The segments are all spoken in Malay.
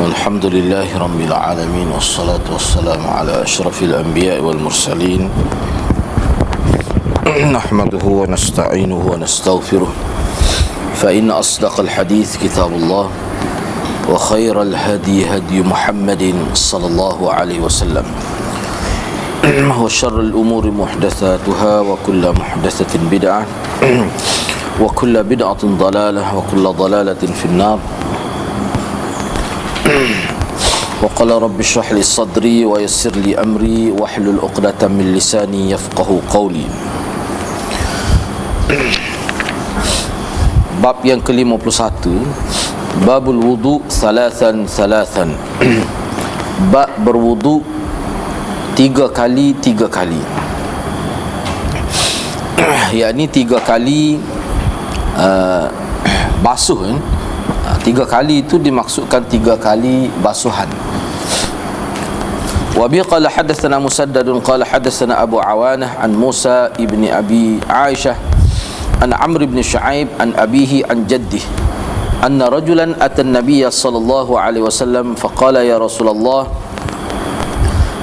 الحمد لله رب العالمين والصلاة والسلام على أشرف الأنبياء والمرسلين نحمده ونستعينه ونستغفره فإن أصدق الحديث كتاب الله وخير الهدي هدي محمد صلى الله عليه وسلم وشر الأمور محدثاتها وكل محدثة بدعة وكل بدعة ضلالة وكل ضلالة في النار وقال رب اشرح لي صدري ويسر لي أمري واحلل عقدة من لساني يفقه قولي. Bab yang ke-51, Babul wudu thalathan. Bab berwudu 3 kali. Yakni 3 kali basuh. 3 kali itu dimaksudkan 3 kali basuhan. Wa bi qala hadatsana Musaddad qala hadatsana Abu Awanah an Musa ibni Abi Aisyah an Amr ibn Shu'aib an abihi an jaddih anna rajulan ata an-nabiy sallallahu alaihi wasallam faqala ya Rasulullah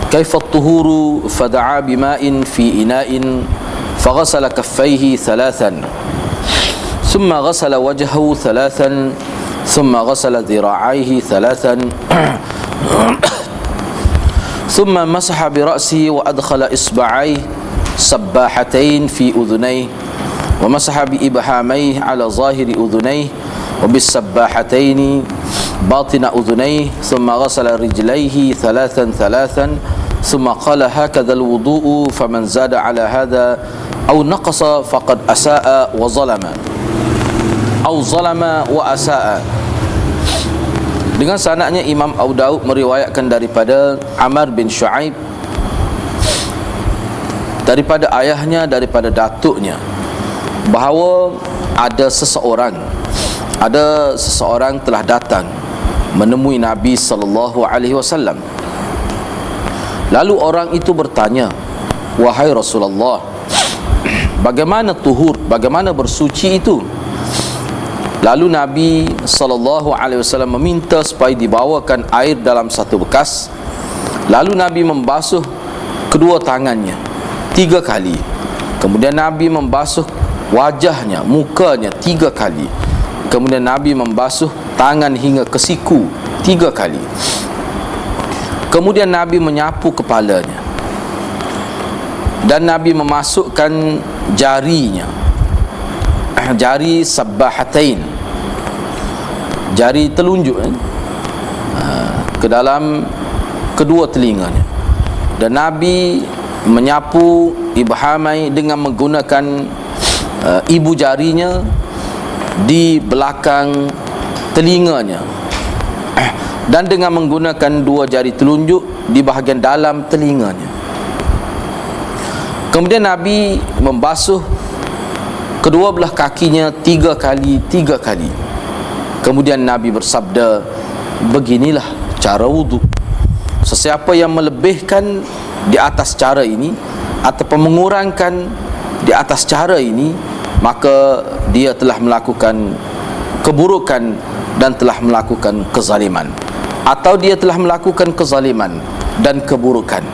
kaifa at-tuhuru fada'a bima'in fi ina'in faghasala kaffayhi thalathan thumma ghasala wajhahu thalathan ثم غسل ذراعيه ثلاثا ثم مسح برأسه وأدخل إصبعيه سباحتين في أذنيه ومسح بإبهاميه على ظاهر أذنيه وبالسباحتين باطن أذنيه ثم غسل رجليه ثلاثا ثم قال هكذا الوضوء فمن زاد على هذا أو نقص فقد أساء وظلم أو ظلم وأساء. Dengan sanadnya Imam Abu Daud meriwayatkan daripada Amr bin Shu'aib daripada ayahnya, daripada datuknya, bahawa ada seseorang telah datang menemui Nabi sallallahu alaihi wasallam. Lalu orang itu bertanya, "Wahai Rasulullah, bagaimana tuhur, bagaimana bersuci itu?" Lalu Nabi SAW meminta supaya dibawakan air dalam satu bekas. Lalu Nabi membasuh kedua tangannya 3 kali. Kemudian Nabi membasuh wajahnya, mukanya 3 kali. Kemudian Nabi membasuh tangan hingga ke siku 3 kali. Kemudian Nabi menyapu kepalanya. Dan Nabi memasukkan jarinya, jari sabbahatain, jari telunjuk ke dalam kedua telinganya. Dan Nabi menyapu ibhamai dengan menggunakan ibu jarinya di belakang telinganya, dan dengan menggunakan 2 jari telunjuk di bahagian dalam telinganya. Kemudian Nabi membasuh kedua belah kakinya 3 kali. Kemudian Nabi bersabda, beginilah cara wudu. Sesiapa yang melebihkan di atas cara ini ataupun mengurangkan di atas cara ini, maka dia telah melakukan keburukan dan telah melakukan kezaliman, atau dia telah melakukan kezaliman dan keburukan.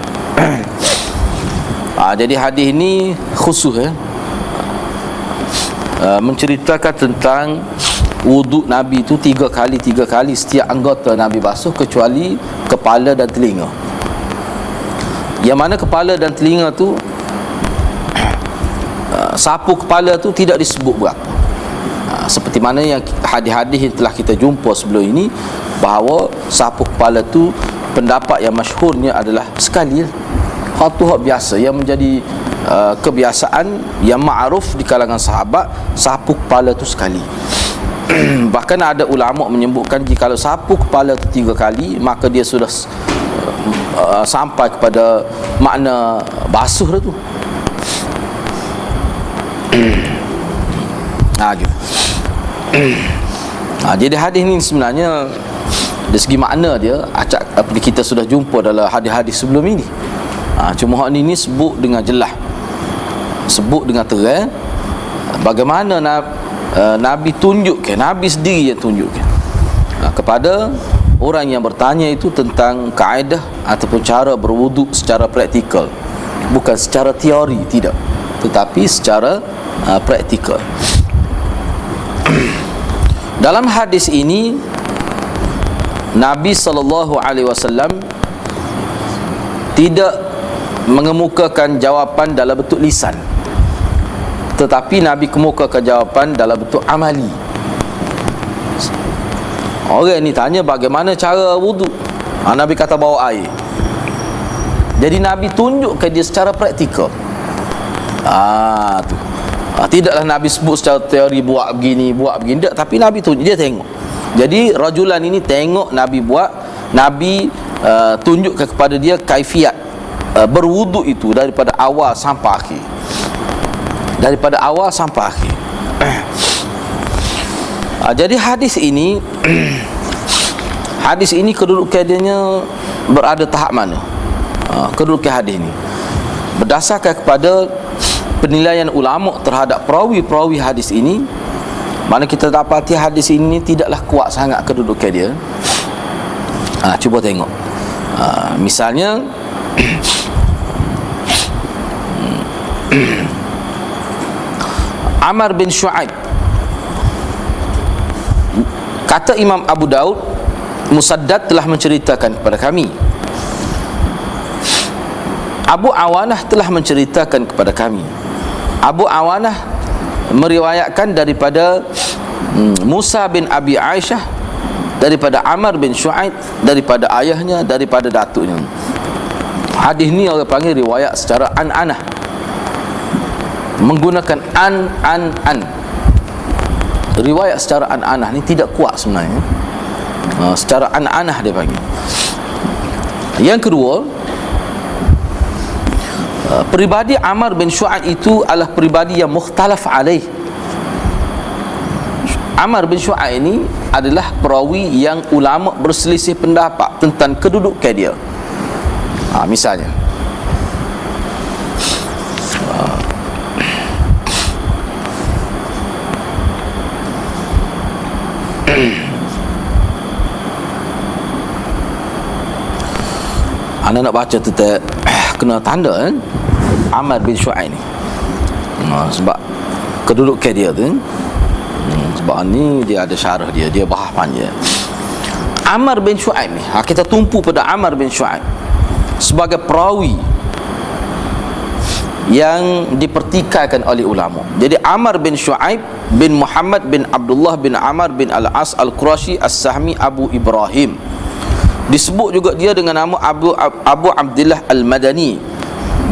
Jadi hadis ini khusus menceritakan tentang wuduk Nabi itu 3 kali setiap anggota Nabi basuh, kecuali kepala dan telinga. Yang mana kepala dan telinga tu sapu kepala tu tidak disebut berapa. Seperti mana yang hadis-hadis yang telah kita jumpa sebelum ini, bahawa sapu kepala tu pendapat yang masyhurnya adalah sekali. Hal tu hak biasa yang menjadi kebiasaan yang ma'ruf di kalangan sahabat, sapu kepala tu sekali. Bahkan ada ulama menyebutkan jika kalau sapu kepala tu 3 kali, maka dia sudah sampai kepada makna basuh dah tu. Gitu. Jadi hadis ni sebenarnya dari segi makna dia acak kita sudah jumpa dalam hadis-hadis sebelum ini. Cuma hak ni sebut dengan jelas, sebut dengan terang bagaimana Nabi tunjukkan, Nabi sendiri yang tunjukkan kepada orang yang bertanya itu tentang kaedah ataupun cara berwuduk secara praktikal, bukan secara teori, tidak, tetapi secara praktikal. Dalam hadis ini Nabi SAW tidak mengemukakan jawapan dalam bentuk lisan, tetapi Nabi kemukakan jawapan dalam bentuk amali. Orang ni tanya bagaimana cara wuduk, Nabi kata bawa air. Jadi Nabi tunjukkan dia secara praktikal. Tu. Tidaklah Nabi sebut secara teori buat begini, tak, tapi Nabi tunjuk, dia tengok. Jadi rajulan ini tengok Nabi buat, Nabi tunjukkan kepada dia kaifiat berwuduk itu daripada awal sampai akhir. Daripada awal sampai akhir. Jadi hadis ini hadis ini kedudukan dia berada tahap mana? Kedudukan hadis ini berdasarkan kepada penilaian ulama terhadap perawi-perawi hadis ini, mana kita dapati hadis ini tidaklah kuat sangat kedudukan dia. Cuba tengok. Misalnya Amr bin Shu'aib, kata Imam Abu Daud, Musaddad telah menceritakan kepada kami, Abu Awanah telah menceritakan kepada kami. Abu Awanah meriwayatkan daripada Musa bin Abi Aisyah, daripada Amr bin Shu'aib, daripada ayahnya, daripada datuknya. Hadis ni orang panggil riwayat secara an-anah, menggunakan an. Riwayat secara an-anah ni tidak kuat sebenarnya. Secara an-anah dia panggil. Yang kedua, peribadi Amr bin Shu'aib itu adalah peribadi yang mukhtalaf alaih. Amr bin Shu'aib ini adalah perawi yang ulama berselisih pendapat tentang kedudukan dia. Misalnya anda nak baca tu kena tanda kan Amr bin Shu'aib ni, sebab kedudukan dia tu, sebab ni dia ada syarah dia bahas panjang. Amr bin Shu'aib ni, kita tumpu pada Amr bin Shu'aib sebagai perawi yang dipertikaikan oleh ulama. Jadi Amr bin Shu'aib bin Muhammad bin Abdullah bin Amr bin Al-As Al-Qurashi As-Sahmi Abu Ibrahim. Disebut juga dia dengan nama Abu Abdullah Al-Madani.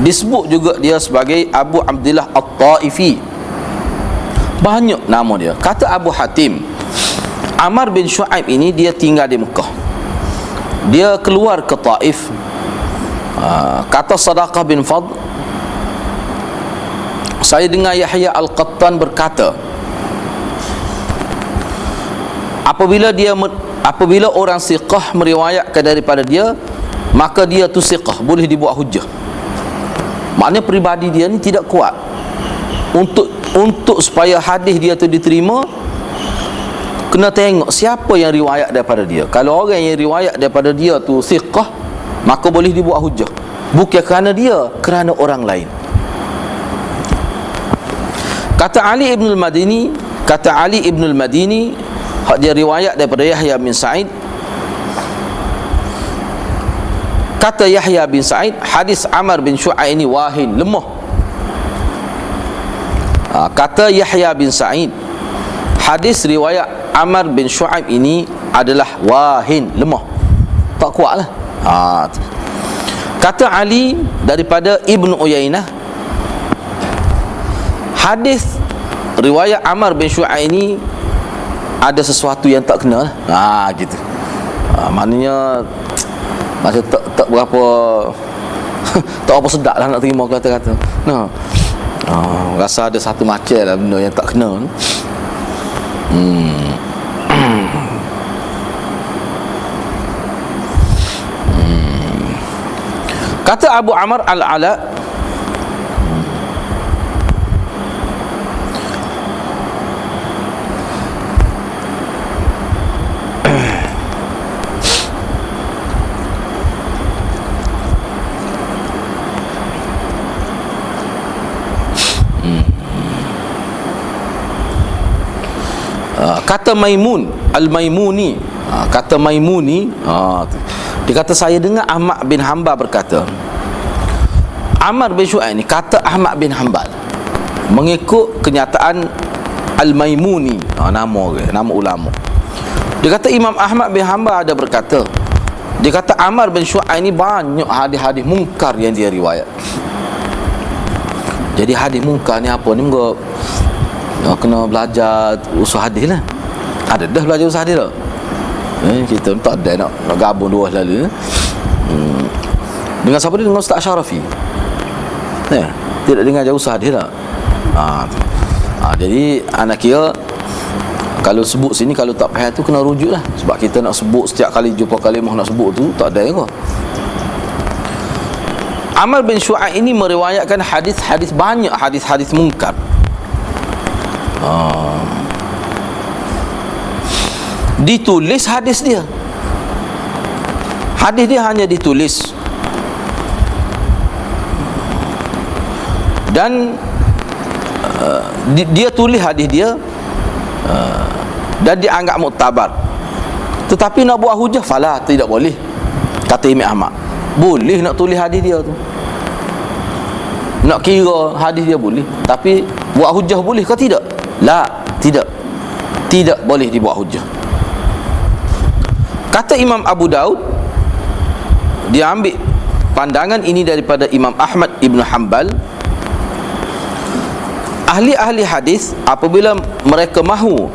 Disebut juga dia sebagai Abu Abdullah At-Taifi. Banyak nama dia. Kata Abu Hatim, Amr bin Shu'aib ini dia tinggal di Mekah. Dia keluar ke Taif. Kata Sadaqah bin Fadl, saya dengar Yahya Al-Qattan berkata, apabila orang siqah meriwayatkan daripada dia, maka dia tu siqah, boleh dibuat hujah. Maknanya peribadi dia ni tidak kuat. Untuk supaya hadis dia tu diterima, kena tengok siapa yang riwayat daripada dia. Kalau orang yang riwayat daripada dia tu siqah, maka boleh dibuat hujah. Bukan kerana dia, kerana orang lain. Kata Ali ibn al-Madini, hak dia riwayat daripada Yahya bin Sa'id. Kata Yahya bin Sa'id, hadis Amr bin Shu'aib ini wahin, lemah. Kata Yahya bin Sa'id, hadis riwayat Amr bin Shu'aib ini adalah wahin, lemah, tak kuat lah. Kata Ali daripada Ibn Uyainah, hadis riwayat Amr bin Shu'aib ini ada sesuatu yang tak kena lah. Gitu. Maknanya macam tak berapa tak apa sedap lah nak terima kata-kata. Rasa ada satu macam lah benda yang tak kena. Kata Abu Amr Al-Ala, Kata Maimun Al-Maimuni, kata Maimuni, dia kata saya dengar Ahmad bin Hanbal berkata, Ammar bin Shu'aib ni kata Ahmad bin Hanbal mengikut kenyataan Al-Maimuni, nama ulama. Dia kata Imam Ahmad bin Hanbal ada berkata, dia kata Ammar bin Shu'aib ni banyak hadis-hadis mungkar yang dia riwayat. Jadi hadis mungkar ni apa ni? Kena belajar usul hadis lah. Ada dah belajar usul hadis dah. Kita tak ada nak gabung dua selalu. Dengan siapa dia? Dengan Ustaz Syarafi. Tidak dengar jauh usul hadis lah. Jadi anak kira kalau sebut sini, kalau tak faham tu kena rujuk lah. Sebab kita nak sebut setiap kali jumpa kalimah nak sebut tu tak ada ke. Ammar bin Shu'aib ini meriwayatkan hadis-hadis, banyak hadis-hadis mungkar. Ditulis hadis dia. Hadis dia hanya ditulis. Dan dia tulis hadis dia, dan dianggap muktabar. Tetapi nak buat hujah, fala, tidak boleh. Kata Imam Ahmad, boleh nak tulis hadis dia tu, nak kira hadis dia boleh, tapi buat hujah boleh ke tidak? La, tidak boleh dibuat hujah. Kata Imam Abu Daud, dia ambil pandangan ini daripada Imam Ahmad Ibn Hanbal. Ahli-ahli hadis apabila mereka mahu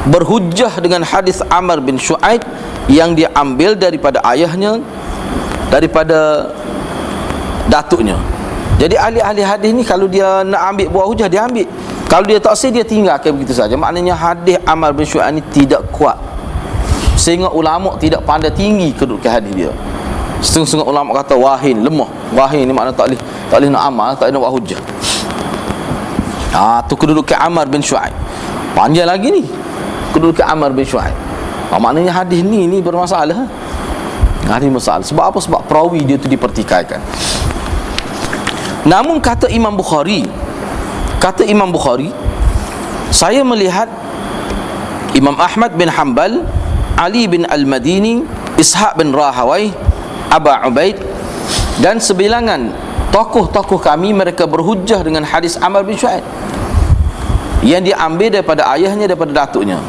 berhujjah dengan hadis Ammar bin Shu'aib yang dia ambil daripada ayahnya, daripada datuknya. Jadi ahli-ahli hadis ni kalau dia nak ambil buat hujjah, dia ambil. Kalau dia tak sah, dia tinggalkan begitu saja. Maknanya hadis Ammar bin Shu'aib ni tidak kuat, sehingga ulama tidak pandai tinggi kedudukan hadis dia. Setengah-setengah ulama kata wahin, lemah. Wahin ni makna tak boleh nak amal, tak boleh nak buat hujjah. Tu kedudukan Ammar bin Shu'aib. Panjang lagi ni kedudukan Ammar bin Shu'aib. Maknanya hadis ni bermasalah. Hadis masalah. Sebab apa? Sebab perawi dia tu dipertikaikan. Namun kata Imam Bukhari, saya melihat Imam Ahmad bin Hanbal, Ali bin Al-Madini, Ishaq bin Rahawai, Aba Ubaid dan sebilangan tokoh-tokoh kami, mereka berhujjah dengan hadis Ammar bin Shu'aib yang diambil daripada ayahnya, daripada datuknya.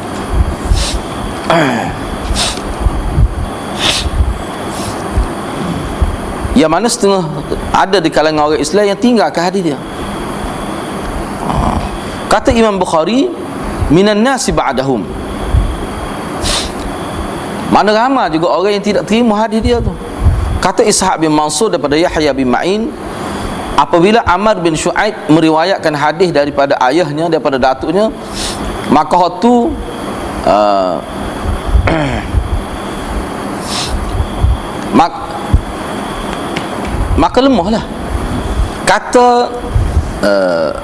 Yang mana setengah ada di kalangan orang Islam yang tinggalkan hadis dia. Kata Imam Bukhari, minan nasi ba'dahum, mana ramai juga orang yang tidak terima hadis dia tu. Kata Ishaq bin Mansur daripada Yahya bin Ma'in, apabila Ammar bin Shu'aib meriwayatkan hadis daripada ayahnya, daripada datuknya, maka tu maka lemahlah. Kata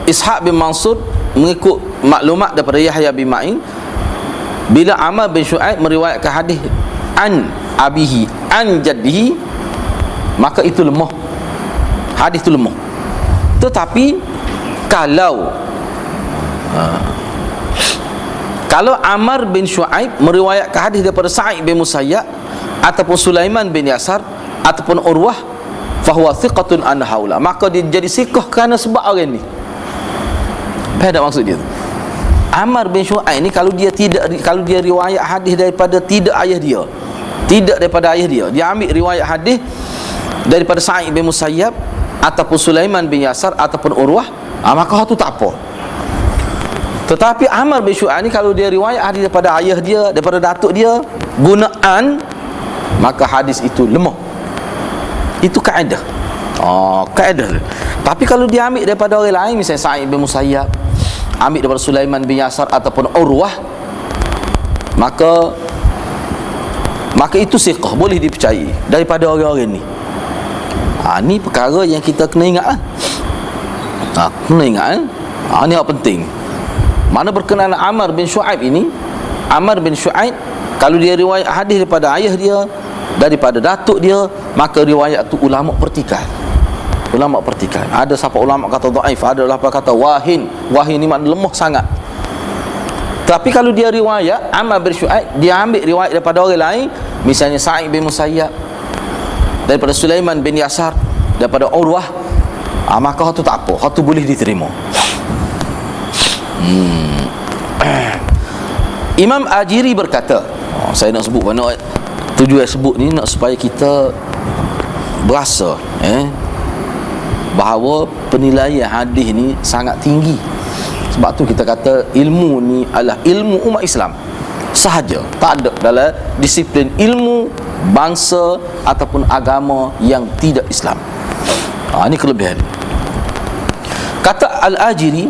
Ishaq bin Mansur mengikut maklumat daripada Yahya bin Ma'in, bila Ammar bin Shu'aib meriwayatkan hadis an abihi an jaddihi, maka itu lemah, hadis itu lemah. Tetapi kalau Ammar bin Shu'aib meriwayatkan hadis daripada Sa'id bin Musayyab ataupun Sulaiman bin Yasar ataupun Urwah, fahuwa thiqatun an haula, maka dia jadi siqah kerana sebab orang ni. Apa maksud dia tu? Ammar bin Shu'aib ni kalau dia riwayat hadis daripada tidak daripada ayah dia, dia ambil riwayat hadis daripada Sa'id bin Musayyab ataupun Sulaiman bin Yasar ataupun Urwah, maka itu tak apa. Tetapi Ammar bin Shu'aib ni kalau dia riwayat hadis daripada ayah dia, daripada datuk dia, gunaan, maka hadis itu lemah. Itu kaedah. Kaedah. Tapi kalau dia ambil daripada orang lain, misalnya Sa'id bin Musayyab, ambil daripada Sulaiman bin Yasar ataupun Urwah, maka itu siqah, boleh dipercayai daripada orang-orang ni. Ni perkara yang kita kena ingat lah. Kena ingat ni yang penting. Mana berkenaan Ammar bin Shu'aib ini, Ammar bin Shu'aib kalau dia riwayat hadis daripada ayah dia, daripada datuk dia, maka riwayat tu ulama pertikaian. Ada siapa ulama kata dhaif, ada ulama kata wahin. Wahin ni makna lemah sangat. Tapi kalau dia riwayat Ammar bin Syu'aib, dia ambil riwayat daripada orang lain, misalnya Sa'id bin Musayyab, daripada Sulaiman bin Yasar, daripada Urwah, maka hak tu tak apa, hak tu boleh diterima. Imam Ajiri berkata, saya nak sebut mana tujuan sebut ni nak supaya kita berasa bahawa penilaian hadis ni sangat tinggi. Sebab tu kita kata ilmu ni adalah ilmu umat Islam sahaja, tak ada dalam disiplin ilmu bangsa ataupun agama yang tidak Islam. Ini kelebihan. Kata Al-Ajiri,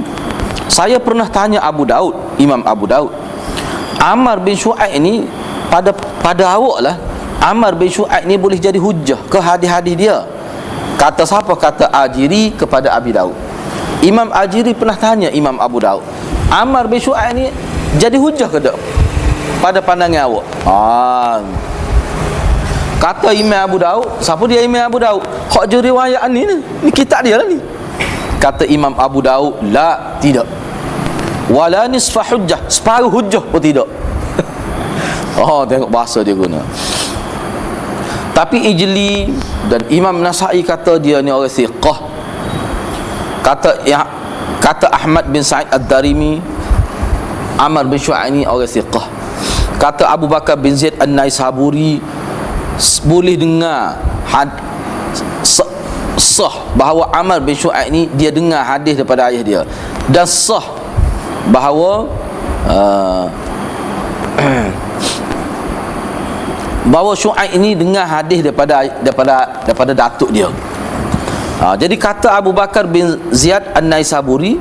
saya pernah tanya Abu Daud, Imam Abu Daud, Ammar bin Syu'aib ni pada awak lah, Ammar bin Syu'aib ni boleh jadi hujah ke hadis-hadis dia? Kata siapa? Kata Ajiri kepada Abi Daud. Imam Ajiri pernah tanya Imam Abu Daud, Ammar bin Syu'aib ni jadi hujah ke tak pada pandangan awak? Kata Imam Abu Daud, siapa dia Imam Abu Daud? Hak je riwayat ni kitab dia lah ni. Kata Imam Abu Daud, la, tidak. Wala nisfa hujjah, separuh hujjah pun tidak. Tengok bahasa dia guna. Tapi Ijli dan Imam Nasa'i kata dia ni orang thiqah. Kata Ahmad bin Sa'id Ad-Darimi, Ammar bin Syu'aib ni orang thiqah. Kata Abu Bakar bin Zaid An-Naisaburi, boleh dengar sah bahawa Ammar bin Syu'aib ni dia dengar hadis daripada ayah dia, dan sah bahawa bahawa Syu'aib ini dengar hadis daripada datuk dia. Jadi kata Abu Bakar bin Ziyad An-Naisaburi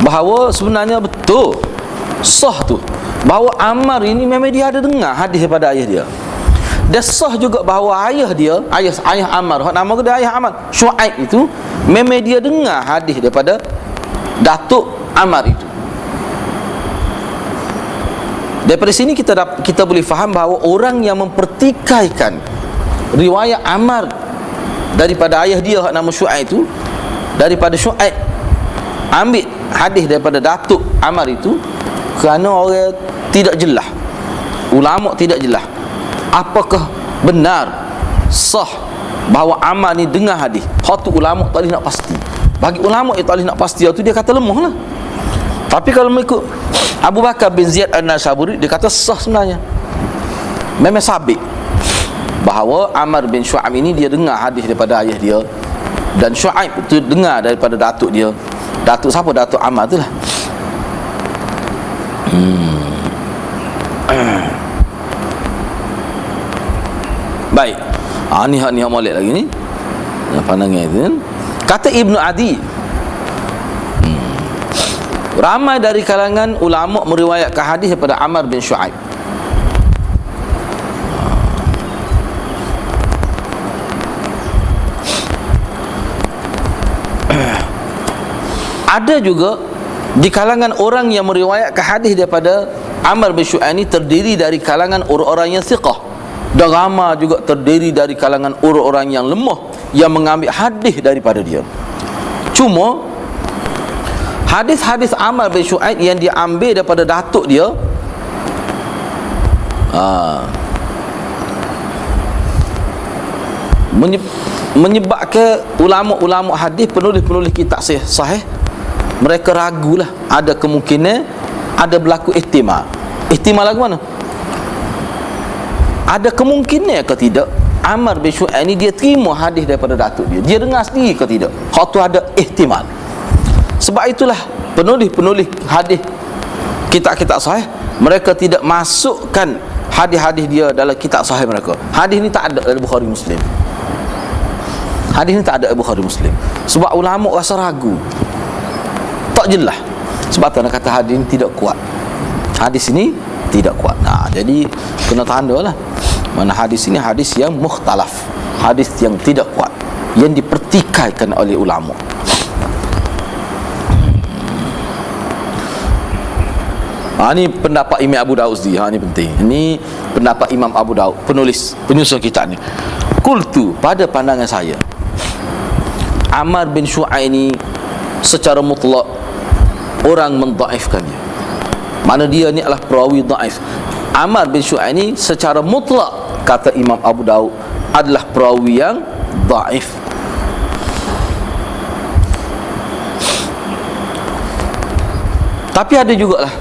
bahawa sebenarnya betul sah tu bahawa Ammar ini memang dia ada dengar hadis daripada ayah dia. Dan sah juga bahawa ayah dia, ayah Ammar, nama dia ayah Ammar, Syu'aib itu, memang dia dengar hadis daripada datuk Ammar itu. Daripada sini kita boleh faham bahawa orang yang mempertikaikan riwayat Ammar daripada ayah dia nama Syu'aib itu, daripada Syu'aib ambil hadis daripada datuk Ammar itu, kerana orang tidak jelas, ulama tidak jelas apakah benar sah bahawa Ammar ni dengar hadis. Hak tu ulama tak boleh nak pasti. Bagi ulama yang tak boleh nak pasti tu, dia kata lemah lah. Tapi kalau mengikut Abu Bakar bin Ziyad An-Naisaburi, dia kata sah sebenarnya, memang sabit bahawa Ammar bin Syu'aib ini dia dengar hadis daripada ayah dia, dan Syu'aib itu dengar daripada datuk dia. Datuk siapa? Datuk Ammar tu lah. Baik. Ni molek lagi ni. Pandangan itu kan. Kata Ibnu Adi, ramai dari kalangan ulama meriwayatkan hadis daripada Ammar bin Syu'aib. Ada juga di kalangan orang yang meriwayatkan hadis daripada Ammar bin Syu'aib ini terdiri dari kalangan orang-orang yang thiqah, dan ramai juga terdiri dari kalangan orang-orang yang lemah yang mengambil hadis daripada dia. Cuma hadis-hadis Ammar bin Syu'aib yang dia ambil daripada datuk dia, menyebabkan ulama-ulama hadis, penulis-penulis kitab sahih, mereka ragulah, ada kemungkinan ada berlaku ihtimal. Ihtimal lagu mana? Ada kemungkinan ke tidak Ammar bin Syu'aib ni dia terima hadis daripada datuk dia, dia dengar sendiri ke tidak? Hak tu ada ihtimal. Sebab itulah penulis-penulis hadis kitab-kitab sahih, mereka tidak masukkan hadis-hadis dia dalam kitab sahih mereka. Hadis ni tak ada dalam Bukhari Muslim. Hadis ni tak ada dalam Bukhari Muslim. Sebab ulama rasa ragu, tak jelas. Sebab tu nak kata hadis ni tidak kuat. Hadis ini tidak kuat. Jadi kena tanda lah mana hadis ini hadis yang mukhtalaf, hadis yang tidak kuat, yang dipertikaikan oleh ulama. Ini pendapat Imam Abu Daud sendiri. Ini penting. Ini pendapat Imam Abu Daud, penyusun kitab ni. Qultu, pada pandangan saya, Ammar bin Syu'aib ini secara mutlak orang mendhaifkannya. mana dia ni adalah perawi dhaif. Ammar bin Syu'aib ni secara mutlak kata Imam Abu Daud adalah perawi yang dhaif. Tapi ada jugalah,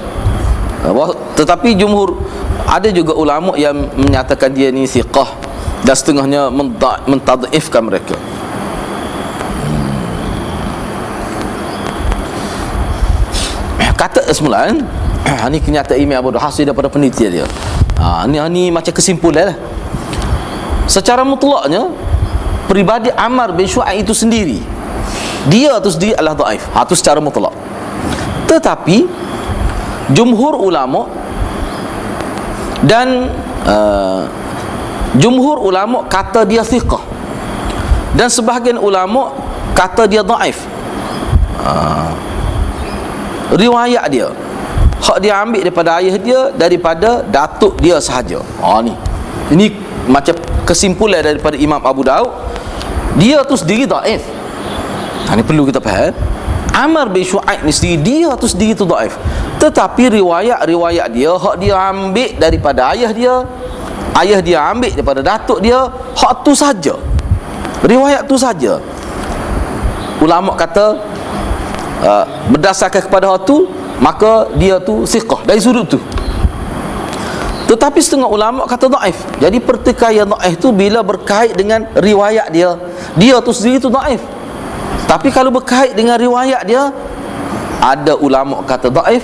tetapi jumhur, ada juga ulama yang menyatakan dia ni thiqah dan setengahnya mentadhifkan mereka. Kata semula ni kenyataan Imam Abu Daud hasil daripada penelitian dia. Ni macam kesimpulan lah. Secara mutlaknya peribadi Ammar bin Syu'aib itu sendiri, dia tu sendiri adalah dhaif. Itu secara mutlak. Tetapi jumhur ulama dan jumhur ulama kata dia thiqah dan sebahagian ulama kata dia dhaif. Riwayat dia, hak dia ambil daripada ayah dia, daripada datuk dia sahaja. Ini macam kesimpulan daripada Imam Abu Daud, dia tu sendiri dhaif. Ini perlu kita faham. Ammar bin Syu'aib ni sendiri, dia tu sendiri tu dhaif. Tetapi riwayat dia, hak dia ambil daripada ayah dia ambil daripada datuk dia, hak tu saja, riwayat tu saja. Ulama kata berdasarkan kepada hal tu, maka dia tu thiqah dari sudut tu. Tetapi setengah ulama kata dhaif. Jadi pertikaian dhaif tu bila berkait dengan riwayat dia, dia tu sendiri tu dhaif. Tapi kalau berkait dengan riwayat dia, ada ulama kata dhaif,